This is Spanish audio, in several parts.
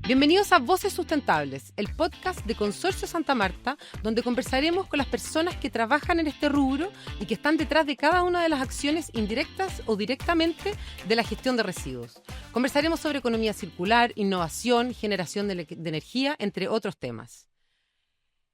Bienvenidos a Voces Sustentables, el podcast de Consorcio Santa Marta, donde conversaremos con las personas que trabajan en este rubro y que están detrás de cada una de las acciones indirectas o directamente de la gestión de residuos. Conversaremos sobre economía circular, innovación, generación de energía, entre otros temas.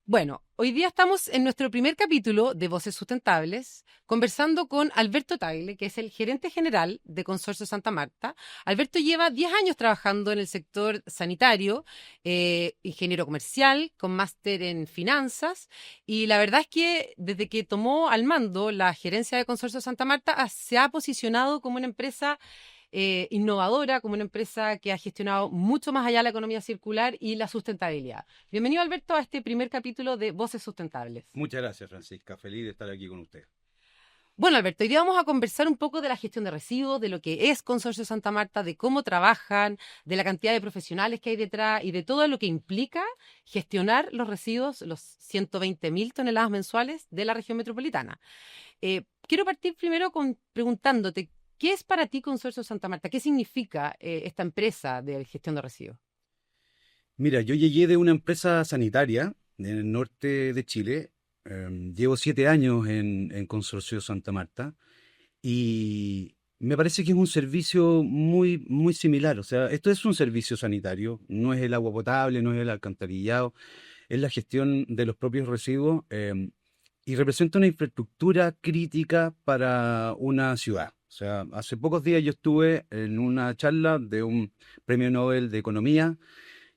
Bueno, hoy día estamos en nuestro primer capítulo de Voces Sustentables, conversando con Alberto Tagle, que es el gerente general de Consorcio Santa Marta. Alberto lleva 10 años trabajando en el sector sanitario, ingeniero comercial, con máster en finanzas, y la verdad es que desde que tomó al mando la gerencia de Consorcio Santa Marta se ha posicionado como una empresa innovadora, como una empresa que ha gestionado mucho más allá la economía circular y la sustentabilidad. Bienvenido, Alberto, a este primer capítulo de Voces Sustentables. Muchas gracias, Francisca. Feliz de estar aquí con usted. Bueno, Alberto, hoy día vamos a conversar un poco de la gestión de residuos, de lo que es Consorcio Santa Marta, de cómo trabajan, de la cantidad de profesionales que hay detrás y de todo lo que implica gestionar los residuos, los 120.000 toneladas mensuales de la región metropolitana. Quiero partir primero preguntándote, ¿qué es para ti Consorcio Santa Marta? ¿Qué significa esta empresa de gestión de residuos? Mira, yo llegué de una empresa sanitaria en el norte de Chile. Llevo 7 años en Consorcio Santa Marta y me parece que es un servicio muy, muy similar. O sea, esto es un servicio sanitario, no es el agua potable, no es el alcantarillado, es la gestión de los propios residuos y representa una infraestructura crítica para una ciudad. O sea, hace pocos días yo estuve en una charla de un premio Nobel de Economía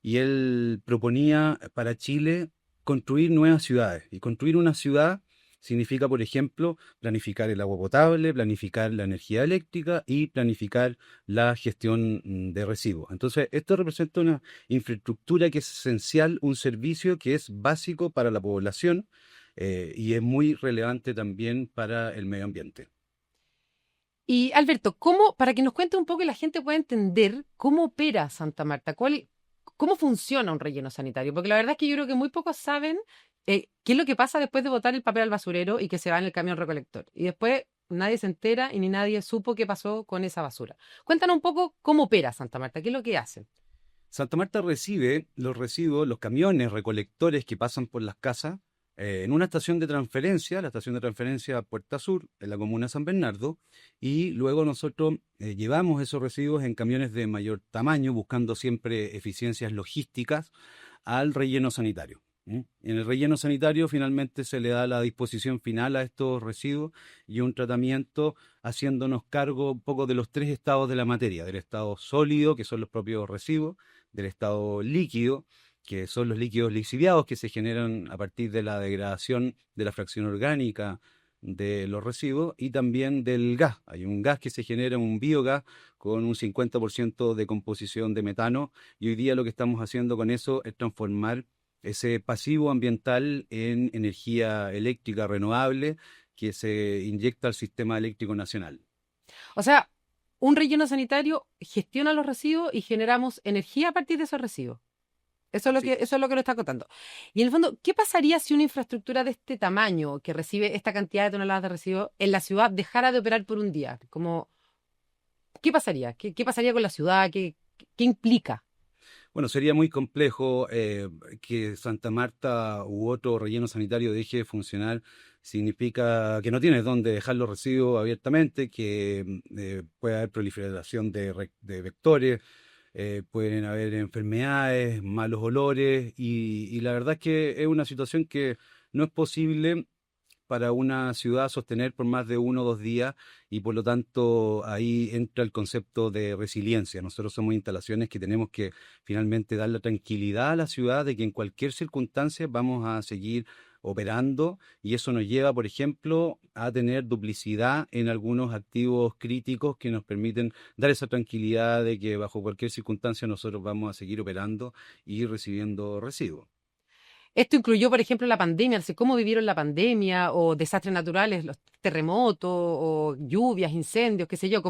y él proponía para Chile construir nuevas ciudades. Y construir una ciudad significa, por ejemplo, planificar el agua potable, planificar la energía eléctrica y planificar la gestión de residuos. Entonces, esto representa una infraestructura que es esencial, un servicio que es básico para la población y es muy relevante también para el medio ambiente. Y Alberto, para que nos cuente un poco y la gente pueda entender cómo opera Santa Marta, cómo funciona un relleno sanitario, porque la verdad es que yo creo que muy pocos saben qué es lo que pasa después de botar el papel al basurero y que se va en el camión recolector. Y después nadie se entera y ni nadie supo qué pasó con esa basura. Cuéntanos un poco cómo opera Santa Marta, qué es lo que hacen. Santa Marta recibe los residuos, los camiones recolectores que pasan por las casas en una estación de transferencia, la estación de transferencia Puerta Sur, en la comuna de San Bernardo, y luego nosotros llevamos esos residuos en camiones de mayor tamaño, buscando siempre eficiencias logísticas al relleno sanitario. En el relleno sanitario finalmente se le da la disposición final a estos residuos y un tratamiento haciéndonos cargo un poco de los 3 estados de la materia, del estado sólido, que son los propios residuos, del estado líquido, que son los líquidos lixiviados que se generan a partir de la degradación de la fracción orgánica de los residuos, y también del gas. Hay un gas que se genera, un biogás, con un 50% de composición de metano, y hoy día lo que estamos haciendo con eso es transformar ese pasivo ambiental en energía eléctrica renovable que se inyecta al sistema eléctrico nacional. O sea, un relleno sanitario gestiona los residuos y generamos energía a partir de esos residuos. Sí. Eso es lo que lo está contando. Y en el fondo, ¿qué pasaría si una infraestructura de este tamaño, que recibe esta cantidad de toneladas de residuos, en la ciudad dejara de operar por un día? ¿Qué pasaría? ¿Qué pasaría con la ciudad? ¿Qué implica? Bueno, sería muy complejo que Santa Marta u otro relleno sanitario deje de funcionar. Significa que no tienes dónde dejar los residuos abiertamente, que puede haber proliferación de vectores, pueden haber enfermedades, malos olores, y la verdad es que es una situación que no es posible para una ciudad sostener por más de 1 o 2 días, y por lo tanto ahí entra el concepto de resiliencia. Nosotros somos instalaciones que tenemos que finalmente dar la tranquilidad a la ciudad de que en cualquier circunstancia vamos a seguir operando, y eso nos lleva, por ejemplo, a tener duplicidad en algunos activos críticos que nos permiten dar esa tranquilidad de que bajo cualquier circunstancia nosotros vamos a seguir operando y recibiendo residuos. Esto incluyó, por ejemplo, la pandemia, no sé cómo vivieron la pandemia o desastres naturales, los terremotos o lluvias, incendios, qué sé yo,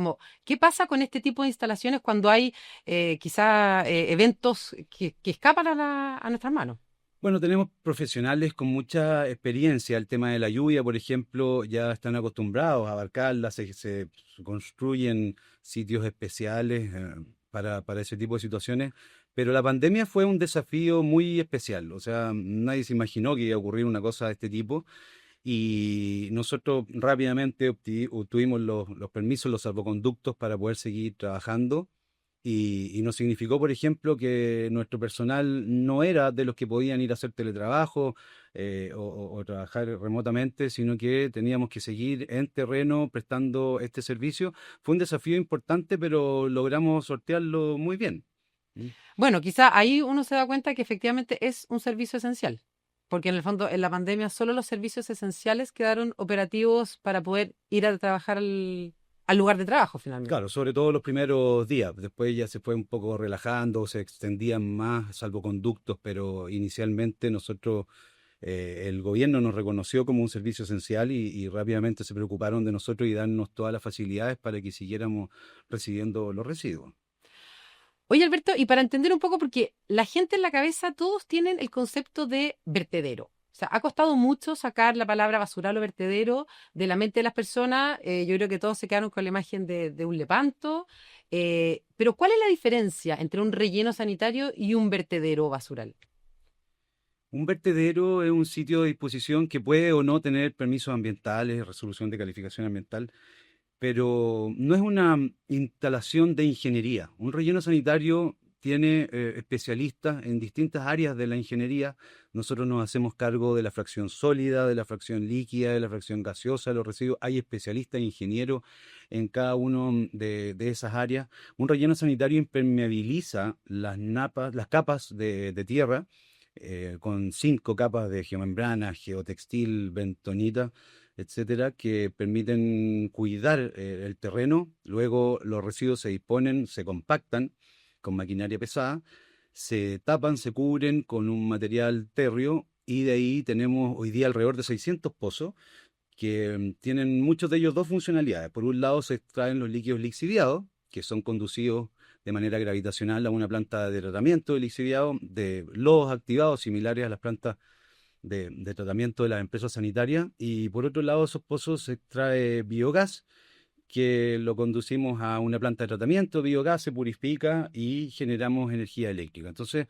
¿qué pasa con este tipo de instalaciones cuando hay quizá eventos que escapan a nuestras manos? Bueno, tenemos profesionales con mucha experiencia. El tema de la lluvia, por ejemplo, ya están acostumbrados a abarcarla, se construyen sitios especiales para ese tipo de situaciones, Pero la pandemia fue un desafío muy especial, o sea, nadie se imaginó que iba a ocurrir una cosa de este tipo y nosotros rápidamente obtuvimos los permisos, los salvoconductos para poder seguir trabajando y nos significó, por ejemplo, que nuestro personal no era de los que podían ir a hacer teletrabajo o trabajar remotamente, sino que teníamos que seguir en terreno prestando este servicio. Fue un desafío importante, pero logramos sortearlo muy bien. ¿Mm? Bueno, quizá ahí uno se da cuenta que efectivamente es un servicio esencial, porque en el fondo en la pandemia solo los servicios esenciales quedaron operativos para poder ir a trabajar al lugar de trabajo finalmente. Claro, sobre todo los primeros días. Después ya se fue un poco relajando, se extendían más salvoconductos, pero inicialmente nosotros, el gobierno nos reconoció como un servicio esencial y rápidamente se preocuparon de nosotros y darnos todas las facilidades para que siguiéramos recibiendo los residuos. Oye, Alberto, y para entender un poco, porque la gente en la cabeza, todos tienen el concepto de vertedero. O sea, ha costado mucho sacar la palabra basural o vertedero de la mente de las personas. Yo creo que todos se quedaron con la imagen de un lepanto. Pero ¿cuál es la diferencia entre un relleno sanitario y un vertedero basural? Un vertedero es un sitio de disposición que puede o no tener permisos ambientales, resolución de calificación ambiental, pero no es una instalación de ingeniería. Un relleno sanitario tiene especialistas en distintas áreas de la ingeniería. Nosotros nos hacemos cargo de la fracción sólida, de la fracción líquida, de la fracción gaseosa de los residuos. Hay especialistas ingenieros en cada una de esas áreas. Un relleno sanitario impermeabiliza las capas de tierra con 5 capas de geomembrana, geotextil, bentonita, etcétera, que permiten cuidar el terreno. Luego los residuos se disponen, se compactan con maquinaria pesada, se tapan, se cubren con un material térreo y de ahí tenemos hoy día alrededor de 600 pozos que tienen muchos de ellos dos funcionalidades. Por un lado se extraen los líquidos lixiviados, que son conducidos de manera gravitacional a una planta de tratamiento de lixiviado de lodos activados similares a las plantas de tratamiento de las empresas sanitarias. Y por otro lado, esos pozos se extrae biogás, que lo conducimos a una planta de tratamiento, biogás se purifica y generamos energía eléctrica. Entonces,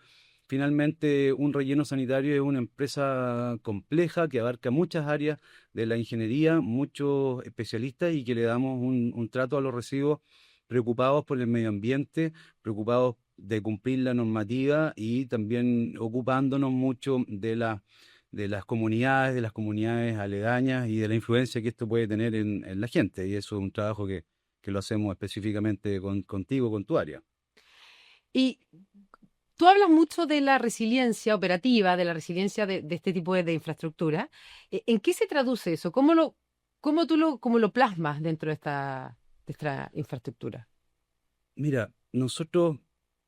finalmente, un relleno sanitario es una empresa compleja que abarca muchas áreas de la ingeniería, muchos especialistas y que le damos un trato a los residuos preocupados por el medio ambiente, preocupados de cumplir la normativa y también ocupándonos mucho de las comunidades aledañas y de la influencia que esto puede tener en la gente. Y eso es un trabajo que lo hacemos específicamente contigo, con tu área. Y tú hablas mucho de la resiliencia operativa, de la resiliencia de este tipo de infraestructura. ¿En qué se traduce eso? ¿Cómo lo plasmas dentro de esta infraestructura? Mira, nosotros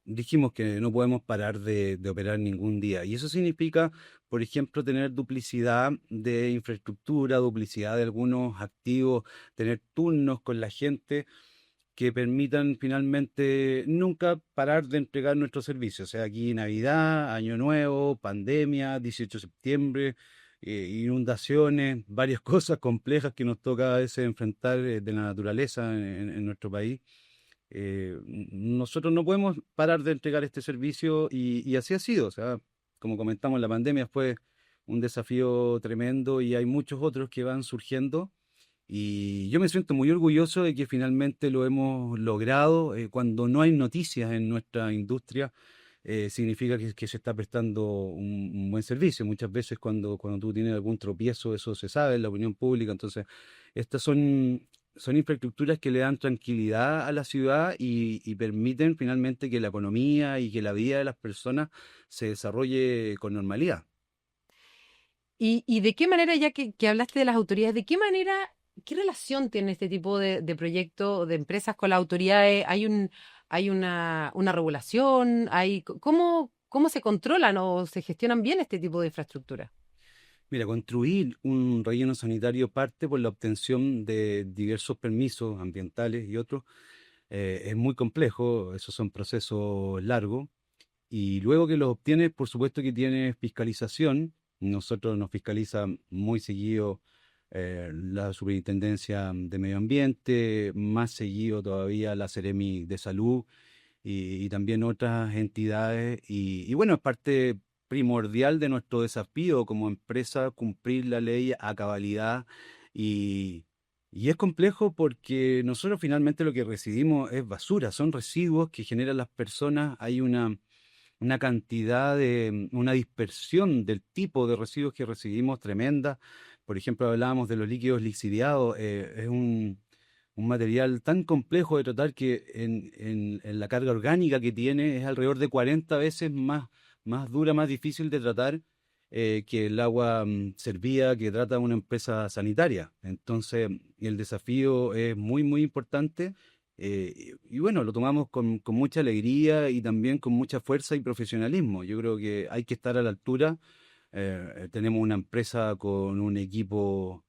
dijimos que no podemos parar de operar ningún día y eso significa, por ejemplo, tener duplicidad de infraestructura, duplicidad de algunos activos, tener turnos con la gente que permitan finalmente nunca parar de entregar nuestros servicios, o sea aquí Navidad, Año Nuevo, pandemia, 18 de septiembre, inundaciones, varias cosas complejas que nos toca a veces enfrentar de la naturaleza en nuestro país. Nosotros no podemos parar de entregar este servicio y así ha sido. O sea, como comentamos, la pandemia fue un desafío tremendo y hay muchos otros que van surgiendo. Y yo me siento muy orgulloso de que finalmente lo hemos logrado. Cuando no hay noticias en nuestra industria, significa que se está prestando un buen servicio. Muchas veces cuando tú tienes algún tropiezo, eso se sabe en la opinión pública. Entonces, estas son infraestructuras que le dan tranquilidad a la ciudad y permiten finalmente que la economía y que la vida de las personas se desarrolle con normalidad. ¿Y de qué manera, ya que hablaste de las autoridades, de qué manera, qué relación tiene este tipo de proyectos, de empresas con las autoridades? ¿Hay una regulación? ¿Cómo se controlan o se gestionan bien este tipo de infraestructura? Mira, construir un relleno sanitario parte por la obtención de diversos permisos ambientales y otros. Es muy complejo, esos son procesos largos. Y luego que los obtienes, por supuesto que tienes fiscalización. Nosotros nos fiscaliza muy seguido la Superintendencia de Medio Ambiente, más seguido todavía la Seremi de Salud y también otras entidades. Y bueno, es parte primordial de nuestro desafío como empresa cumplir la ley a cabalidad y, y es complejo porque nosotros finalmente lo que recibimos es basura, son residuos que generan las personas, hay una cantidad una dispersión del tipo de residuos que recibimos tremenda. Por ejemplo, hablábamos de los líquidos lixiviados, es un material tan complejo de tratar que en la carga orgánica que tiene es alrededor de 40 veces más dura, más difícil de tratar que el agua servida que trata una empresa sanitaria. Entonces, el desafío es muy importante. Y bueno, lo tomamos con mucha alegría y también con mucha fuerza y profesionalismo. Yo creo que hay que estar a la altura. Tenemos una empresa con un equipo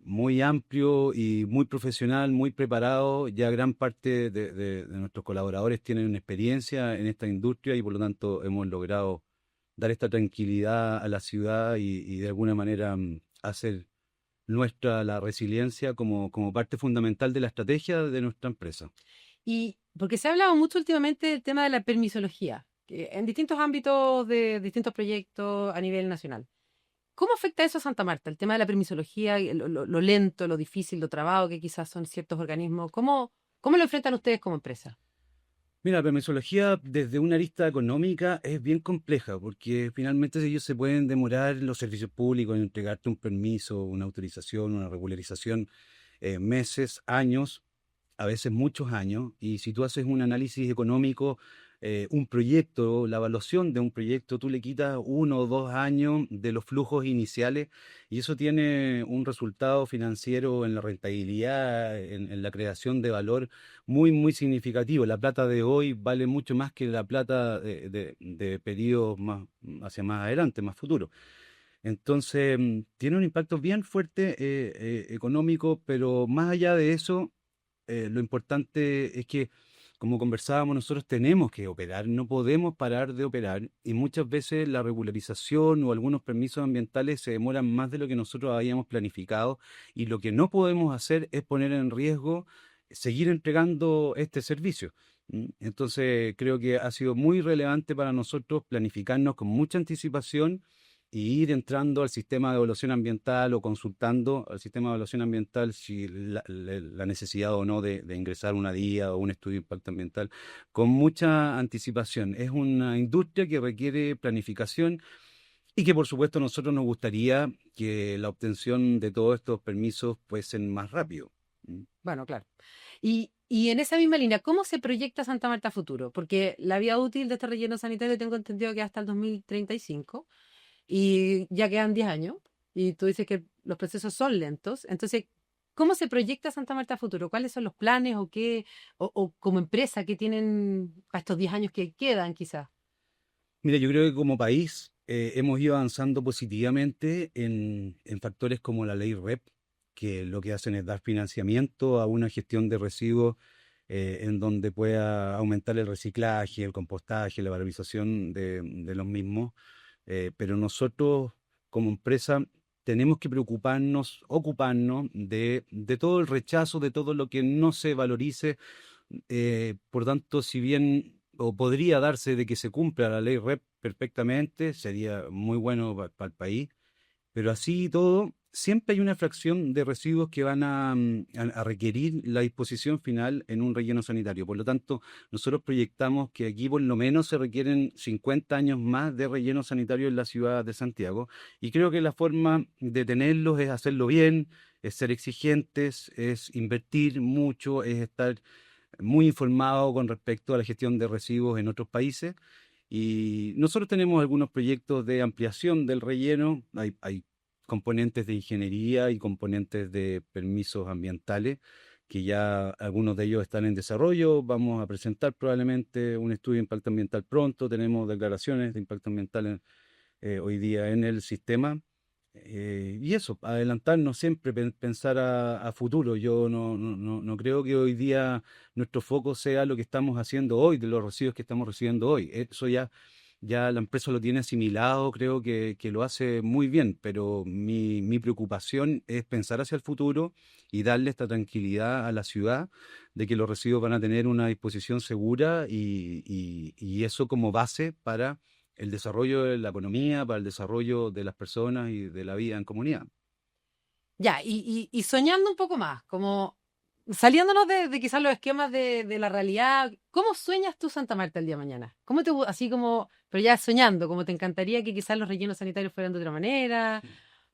muy amplio y muy profesional, muy preparado. Ya gran parte de nuestros colaboradores tienen experiencia en esta industria y por lo tanto hemos logrado dar esta tranquilidad a la ciudad y de alguna manera hacer nuestra la resiliencia como parte fundamental de la estrategia de nuestra empresa. Y porque se ha hablado mucho últimamente del tema de la permisología, que en distintos ámbitos de distintos proyectos a nivel nacional. ¿Cómo afecta eso a Santa Marta? El tema de la permisología, lo lento, lo difícil, lo trabado que quizás son ciertos organismos. ¿Cómo lo enfrentan ustedes como empresa? Mira, la permisología desde una arista económica es bien compleja porque finalmente ellos se pueden demorar los servicios públicos en entregarte un permiso, una autorización, una regularización, meses, años, a veces muchos años, y si tú haces un análisis económico, un proyecto, la evaluación de un proyecto, tú le quitas 1 o 2 años de los flujos iniciales y eso tiene un resultado financiero en la rentabilidad, en la creación de valor muy significativo. La plata de hoy vale mucho más que la plata de periodos más, hacia más adelante, más futuro. Entonces, tiene un impacto bien fuerte económico, pero más allá de eso, lo importante es que, como conversábamos, nosotros tenemos que operar, no podemos parar de operar y muchas veces la regularización o algunos permisos ambientales se demoran más de lo que nosotros habíamos planificado y lo que no podemos hacer es poner en riesgo seguir entregando este servicio. Entonces, creo que ha sido muy relevante para nosotros planificarnos con mucha anticipación y ir entrando al sistema de evaluación ambiental o consultando al sistema de evaluación ambiental si la necesidad o no de ingresar una guía o un estudio de impacto ambiental con mucha anticipación. Es una industria que requiere planificación y que por supuesto a nosotros nos gustaría que la obtención de todos estos permisos fuesen más rápido. Bueno, claro. Y en esa misma línea, ¿cómo se proyecta Santa Marta a futuro? Porque la vida útil de este relleno sanitario tengo entendido que hasta el 2035 y ya quedan 10 años y tú dices que los procesos son lentos. Entonces, ¿cómo se proyecta Santa Marta a futuro? ¿Cuáles son los planes o qué, o como empresa, qué tienen para estos 10 años que quedan quizás? Mira, yo creo que como país hemos ido avanzando positivamente en factores como la ley REP, que lo que hacen es dar financiamiento a una gestión de residuos en donde pueda aumentar el reciclaje, el compostaje, la valorización de los mismos. Pero nosotros como empresa tenemos que preocuparnos, ocuparnos de todo el rechazo, de todo lo que no se valorice. Por tanto, si bien o podría darse de que se cumpla la ley REP perfectamente, sería muy bueno para el país, pero así y todo, siempre hay una fracción de residuos que van a requerir la disposición final en un relleno sanitario. Por lo tanto, nosotros proyectamos que aquí por lo menos se requieren 50 años más de relleno sanitario en la ciudad de Santiago. Y creo que la forma de tenerlos es hacerlo bien, es ser exigentes, es invertir mucho, es estar muy informado con respecto a la gestión de residuos en otros países. Y nosotros tenemos algunos proyectos de ampliación del relleno. Hay componentes de ingeniería y componentes de permisos ambientales que ya algunos de ellos están en desarrollo. Vamos a presentar probablemente un estudio de impacto ambiental pronto. Tenemos declaraciones de impacto ambiental hoy día en el sistema. Y eso, adelantarnos siempre, pensar a futuro. Yo no creo que hoy día nuestro foco sea lo que estamos haciendo hoy, de los residuos que estamos recibiendo hoy. Eso ya ya la empresa lo tiene asimilado, creo que lo hace muy bien, pero mi preocupación es pensar hacia el futuro y darle esta tranquilidad a la ciudad de que los residuos van a tener una disposición segura y eso como base para el desarrollo de la economía, para el desarrollo de las personas y de la vida en comunidad. Ya, y soñando un poco más, como saliéndonos de quizás los esquemas de la realidad, ¿cómo sueñas tú Santa Marta el día de mañana? Así como, pero ya soñando, como te encantaría que quizás los rellenos sanitarios fueran de otra manera,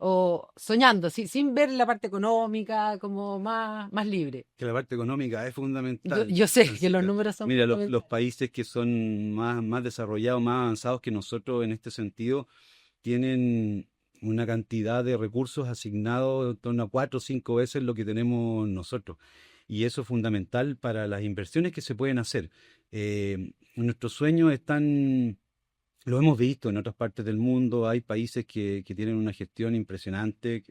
o soñando, sin ver la parte económica, como más libre? Que la parte económica es Yo, fundamental, yo sé que los Francisca. números son Mira, los fundamentales. países que son más desarrollados, más avanzados que nosotros en este sentido, tienen una cantidad de recursos asignados en torno a 4 o 5 veces lo que tenemos nosotros. Y eso es fundamental para las inversiones que se pueden hacer. Nuestros sueños están, lo hemos visto en otras partes del mundo, hay países que tienen una gestión impresionante,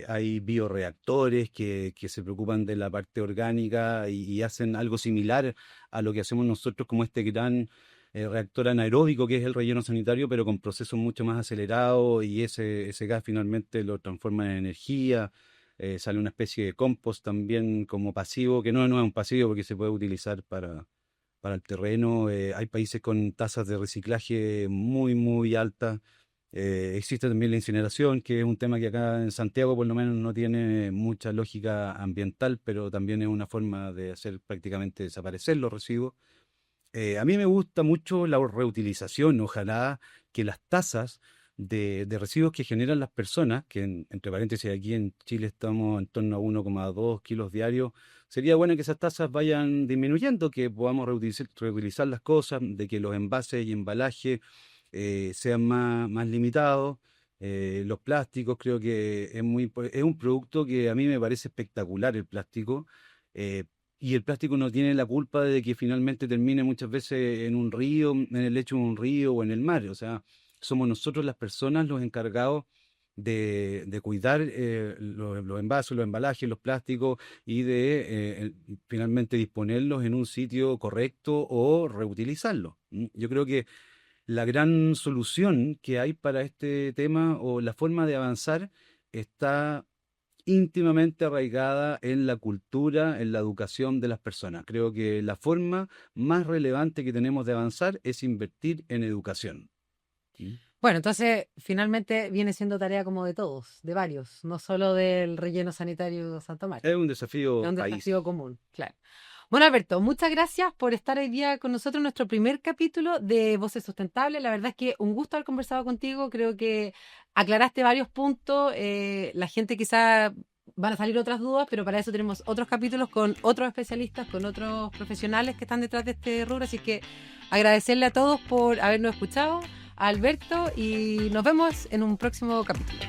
hay bioreactores que se preocupan de la parte orgánica y hacen algo similar a lo que hacemos nosotros como este gran reactor anaeróbico que es el relleno sanitario, pero con procesos mucho más acelerados y ese gas finalmente lo transforma en energía. Sale una especie de compost también como pasivo, que no es un pasivo porque se puede utilizar para el terreno. Hay países con tasas de reciclaje muy altas. Existe también la incineración, que es un tema que acá en Santiago por lo menos no tiene mucha lógica ambiental, pero también es una forma de hacer prácticamente desaparecer los residuos. A mí me gusta mucho la reutilización. Ojalá que las tasas de residuos que generan las personas, que entre paréntesis aquí en Chile estamos en torno a 1,2 kilos diarios, sería bueno que esas tasas vayan disminuyendo, que podamos reutilizar las cosas, de que los envases y embalajes sean más limitados. Los plásticos creo que es un producto que a mí me parece espectacular el plástico. eh, y el plástico no tiene la culpa de que finalmente termine muchas veces en un río, en el lecho de un río o en el mar. O sea, somos nosotros las personas los encargados de cuidar los envases, los embalajes, los plásticos y de finalmente disponerlos en un sitio correcto o reutilizarlos. Yo creo que la gran solución que hay para este tema o la forma de avanzar está íntimamente arraigada en la cultura, en la educación de las personas. Creo que la forma más relevante que tenemos de avanzar es invertir en educación. ¿Mm? Bueno, entonces finalmente viene siendo tarea como de todos, de varios, no solo del relleno sanitario de Santa Marta. Es un Es desafío un país. desafío común, claro. Bueno, Alberto, muchas gracias por estar hoy día con nosotros en nuestro primer capítulo de Voces Sustentables. La verdad es que un gusto haber conversado contigo. Creo que aclaraste varios puntos. La gente quizá van a salir otras dudas, pero para eso tenemos otros capítulos con otros especialistas, con otros profesionales que están detrás de este rubro. Así que agradecerle a todos por habernos escuchado, a Alberto, y nos vemos en un próximo capítulo.